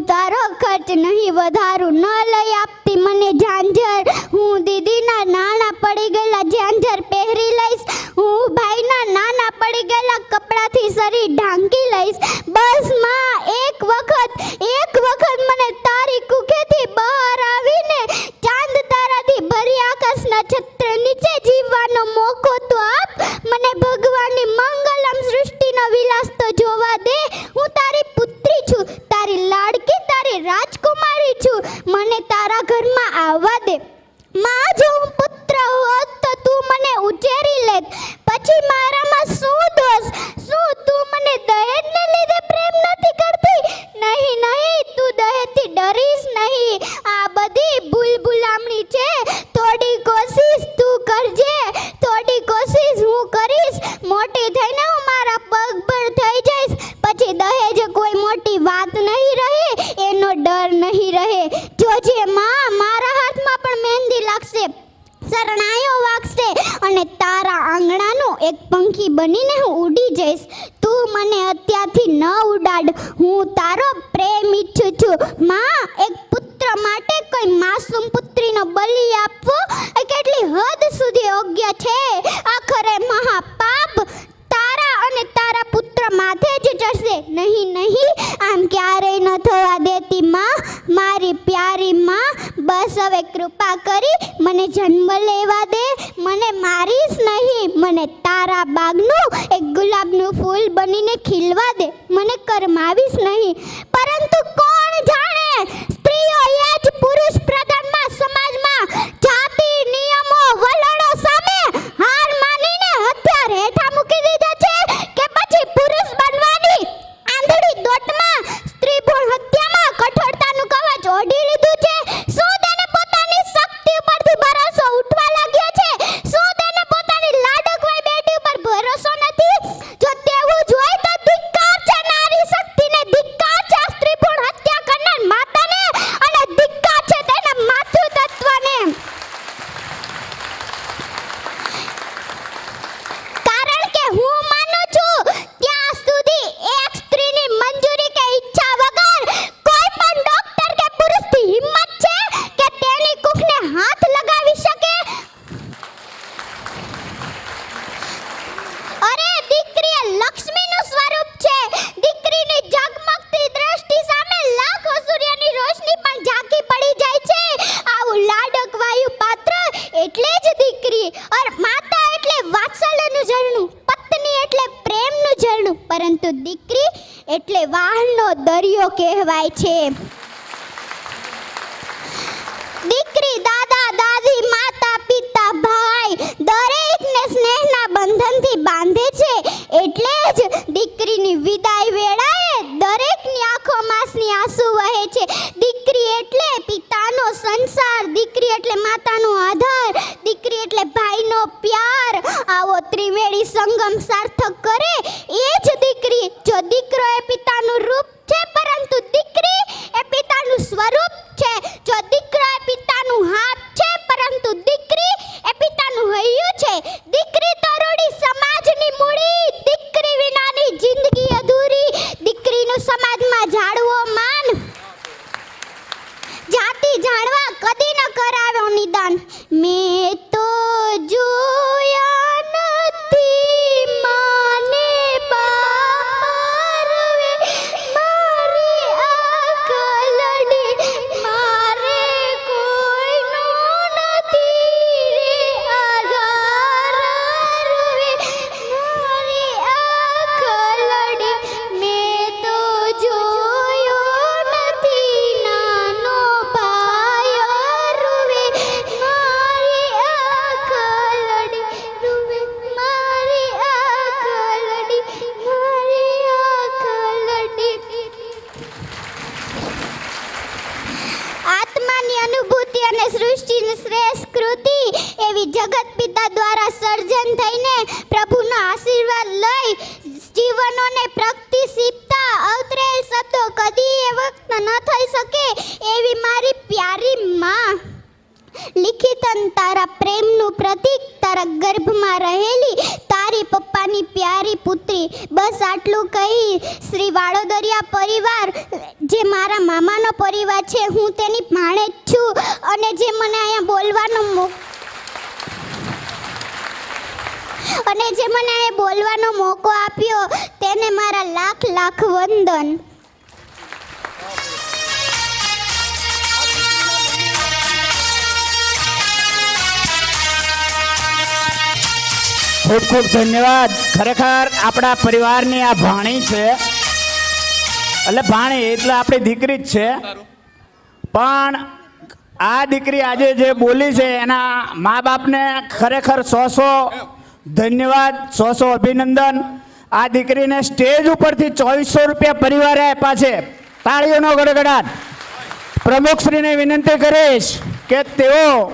તારો ખર્ચ નહીં વધારું, ન લઈ આપતી મને ઝાંઝર, હું દીદીના નાના પડી ગયેલા ઝાંઝર પહેરી લઈશ, હું ભાઈના નાના પડી ગયેલા કપડાથી શરીર ઢાંકી લઈશ. બસ માં એક વખત મને તારી કુખેથી બહાર આવીને ચાંદ તારાથી ભરી આકાશના છત્ર નીચે જીવવાનો મોકો તો આપ. મને ભગવાનની મંગલમ સૃષ્ટિનો વિલાસ તો જોવા દે. હું તારી પુત્રી છું, તારી લાડકી, તારી રાજકુમારી છું. મને તારા ઘરમાં આવવા દે. માં, જો હું પુત્ર હોત તો તું મને ઉછેરી લેત. પછી મારામાં શું દોષ? શું તું મને દહેજને લીધે પ્રેમ નથી કરતી? નહીં, તું દહેજથી ડરીશ નહીં. આ બધી ભૂલામણી છે. થોડી કોશિશ તું કરજે, થોડી કોશિશ હું કરીશ. મોટી થઈને હું મારા પગ પર થઈ જઈશ. પછી દહેજ કોઈ મોટી વાત નહીં રહે, એનો ડર નહીં રહે. જોજે માં, મારા હાથમાં પણ મહેંદી લાગશે, શરણાઈઓ વાગશે અને તારા આંગણાનું એક પંખી બનીને હું ઉડી જઈશ. તું મને અત્યારથી ન ઉડાડ. હું તારો પ્રેમ ઈચ્છું છું. માં, એક પુત્ર માટે કોઈ માસૂમ પુત્રીનો બલિ આપવો એ કેટલી હદ સુધી યોગ્ય છે? આખરે મહાપાપ તારા અને તારા પુત્ર માથે જ ચડશે. નહીં, આમ ક્યારેય ન થવા દેતી માં, મારી પ્યારી માં. બસ હવે કૃપા કરી મને જન્મ લેવા દે. મને મારીશ નહીં, મને તારા બાગનું એક ગુલાબનું ફૂલ બનીને ખીલવા દે. મને કરમાવીશ નહીં. પરંતુ કોણ જાણે, સ્ત્રીઓ એ જ પુરુષ પ્રધાનમાં સમાજમાં જાતિ નિયમો વલણો સામે હાર માનીને હથિયાર હેઠા મૂકી દીધા છે કે પછી પુરુષ બનવાની આંધળી દોટમાં સ્ત્રી ભ્રૂણ હત્યામાં કઠોરતાનું કવચ ઓઢી લીધું છે. શું તેને પોતાની શક્તિ ઉપરથી ભરોસો ઉઠવા લાગ્યો છે? શું તેને પોતાની લાડકવાઈ બેટી ઉપર ભરોસો નથી? જો તેવું જ હોય તો ધિક્કાર છે નારી શક્તિને, ધિક્કાર છે સ્ત્રી ભ્રૂણ હત્યા કરનાર માતાને અને ધિક્કાર છે તેના માતૃતત્વને. કારણ કે હું માનું છું ત્યાં સુધી એક સ્ત્રીની મંજૂરી કે ઈચ્છા વગર કોઈ પણ ડોક્ટર કે પુરુષની હિંમત છે કે તેની કુખને હાથ લગાવી શકે? અરે, દીકરી એ લક્ષ્મીનું સ્વરૂપ છે. દીકરીની ઝગમગતી દ્રષ્ટિ સામે લાખો સૂર્યની રોશની પણ ઝાંકી પડી જાય છે. આવું લાડક વાયુ પાત્ર એટલે જ દીકરી. और માતા એટલે વાત્સલ્યનું ઝરણું, પત્ની એટલે પ્રેમનું ઝરણું, પરંતુ દીકરી એટલે વાહનો દરિયો કહેવાય છે. દીકરી દાદા દાદી માતા પિતા ભાઈ દરેકને સ્નેહના બંધનથી બાંધે છે. એટલે જ દીકરીની વિદાય વેળાએ દરેકની આંખોમાંસની આંસુ વહે છે. દીકરી એટલે પિતાનો સંસાર, દીકરી એટલે માતાનો આધાર, દીકરી એટલે ભાઈનો પ્યાર. આવો ત્રિવેણી સંગમ સાર્થક કરે એ જ દીકરી. જો દીકરો એ પિતાનું રૂપ છે પરંતુ દીકરી એ પિતાનું સ્વરૂપ છે. જો દીકરો એ પિતાનું હાથ છે પરંતુ દીકરી એ પિતાનું હૈયું છે. દીકરી તરુણી સમાજની મૂડી, દીકરી વિનાની જિંદગી અધૂરી. દીકરીનું સમાજમાં જાળવો માન, જાતિ જાણવા કદી ન કરાવ્યો નિદાન. મેં તો જોયા નથી માને બારવે, મારી આંખ લડી મારે કોઈનો નથી રે આધાર રે. મારી આંખ લડી મેં તો જોયો નથી નાનો ભાઈ રૂવે. મારી આંખ લડી રૂવે, મારી આંખ લડી, મારી આંખ લડી. આત્માની અનુભૂતિ અને સૃષ્ટિની શ્રેષ્ઠ કૃતિ એવી જગત પિતા દ્વારા સર્જન થઈને પ્રભુનો આશીર્વાદ લઈ જીવનોને પ્રગતિશીલતા અવતરેલ શબ્દો કદી એ વખત ન થઈ શકે એવી મારી પ્યારી માં. લિખિતન તારા પ્રેમનું પ્રતીક, તારા ગર્ભમાં રહેલી મારી પપ્પાની પ્યારી પુત્રી. બસ આટલું કહી શ્રી વાડોદરિયા પરિવાર જે મારા મામાનો પરિવાર છે, હું તેની ભાણેજ છું અને જે મને અહીંયા બોલવાનો મોકો આપ્યો તેને મારા લાખ લાખ વંદન. ખૂબ ખૂબ ધન્યવાદ. ખરેખર આપણા પરિવારની આ ભાણી છે, એટલે ભાણી એટલે આપણી દીકરી જ છે. પણ આ દીકરી આજે જે બોલી છે એના મા બાપને ખરેખર 100 ધન્યવાદ, 100 અભિનંદન. આ દીકરીને સ્ટેજ ઉપરથી 2400 રૂપિયા પરિવારે આપ્યા છે. તાળીઓનો ગડગડાટ. પ્રમુખશ્રીને વિનંતી કરીશ કે તેઓ